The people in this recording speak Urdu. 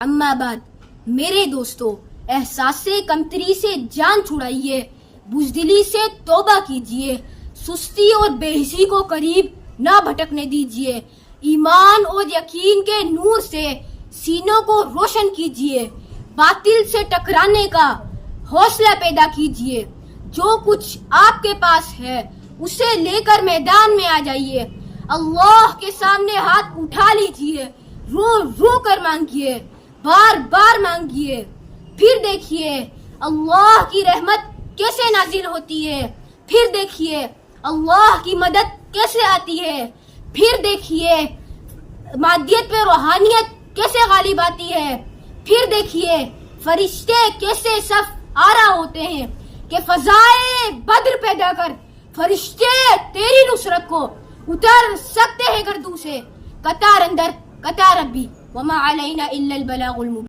اما بعد میرے دوستو، احساس کمتری سے جان چھڑائیے، بزدلی سے توبہ کیجیے، سستی اور بے حسی کو قریب نہ بھٹکنے دیجیے، ایمان اور یقین کے نور سے سینوں کو روشن کیجیے، باطل سے ٹکرانے کا حوصلہ پیدا کیجیے، جو کچھ آپ کے پاس ہے اسے لے کر میدان میں آ جائیے، اللہ کے سامنے ہاتھ اٹھا لیجیے، رو رو کر مانگیے، بار بار مانگیے، پھر دیکھیے اللہ کی رحمت کیسے نازل ہوتی ہے، پھر دیکھیے اللہ کی مدد کیسے آتی ہے، پھر دیکھیے مادیت پہ روحانیت کیسے غالب آتی ہے، پھر دیکھیے فرشتے کیسے صف آرا ہوتے ہیں کہ فضائے بدر پیدا کر فرشتے تیری نصرت کو اتر سکتے ہیں گردوں سے، قطار اندر قطار ابھی، وما علینا الا البلاغ المبین۔